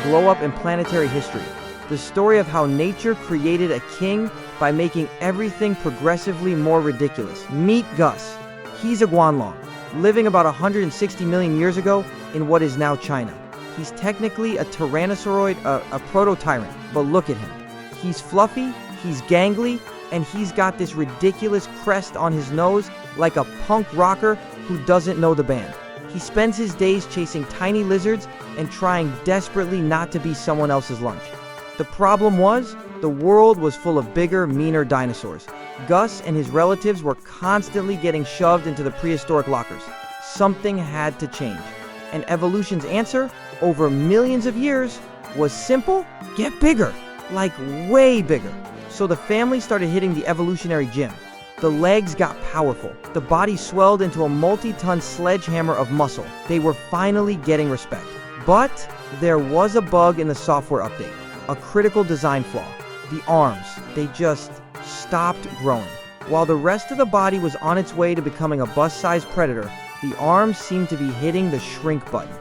glow-up in planetary history. The story of how nature created a king by making everything progressively more ridiculous. Meet Gus. He's a Guanlong, living about 160 million years ago in what is now China. He's technically a tyrannosauroid, a proto-tyrant, but look at him. He's fluffy, he's gangly, and he's got this ridiculous crest on his nose like a punk rocker who doesn't know the band. He spends his days chasing tiny lizards and trying desperately not to be someone else's lunch. The problem was, the world was full of bigger, meaner dinosaurs. Gus and his relatives were constantly getting shoved into the prehistoric lockers. Something had to change. And evolution's answer, over millions of years, was simple: get bigger. Like way bigger. So the family started hitting the evolutionary gym. The legs got powerful. The body swelled into a multi-ton sledgehammer of muscle. They were finally getting respect. But there was a bug in the software update. A critical design flaw. The arms. They just stopped growing. While the rest of the body was on its way to becoming a bus-sized predator, the arms seemed to be hitting the shrink button.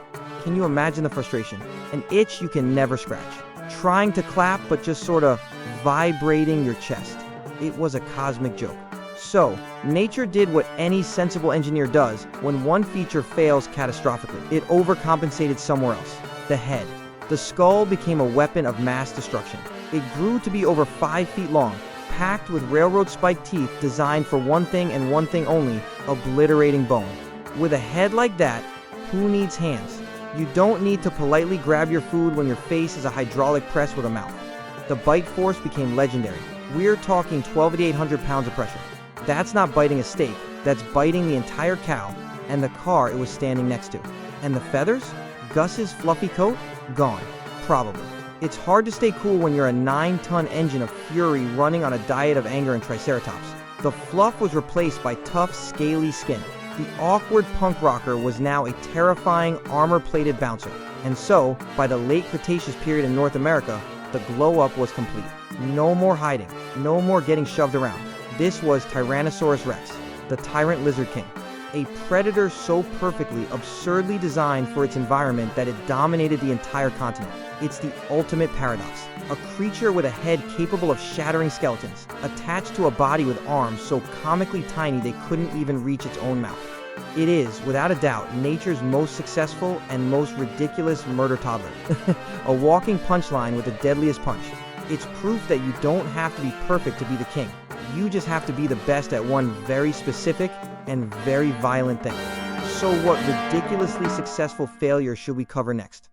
Can you imagine the frustration? An itch you can never scratch. Trying to clap, but just sort of vibrating your chest. It was a cosmic joke. So, nature did what any sensible engineer does when one feature fails catastrophically. It overcompensated somewhere else. The head. The skull became a weapon of mass destruction. It grew to be over 5 feet long, packed with railroad spike teeth designed for one thing and one thing only: obliterating bone. With a head like that, who needs hands? You don't need to politely grab your food when your face is a hydraulic press with a mouth. The bite force became legendary. We're talking 12 to 800 pounds of pressure. That's not biting a steak, that's biting the entire cow and the car it was standing next to. And the feathers? Gus's fluffy coat? Gone. Probably. It's hard to stay cool when you're a 9-ton engine of fury running on a diet of anger and triceratops. The fluff was replaced by tough, scaly skin. The awkward punk rocker was now a terrifying, armor-plated bouncer. And so, by the late Cretaceous period in North America, the glow-up was complete. No more hiding. No more getting shoved around. This was Tyrannosaurus Rex, the tyrant lizard king. A predator so perfectly, absurdly designed for its environment that it dominated the entire continent. It's the ultimate paradox. A creature with a head capable of shattering skeletons, attached to a body with arms so comically tiny they couldn't even reach its own mouth. It is, without a doubt, nature's most successful and most ridiculous murder toddler. A walking punchline with the deadliest punch. It's proof that you don't have to be perfect to be the king. You just have to be the best at one very specific and very violent thing. So what ridiculously successful failure should we cover next?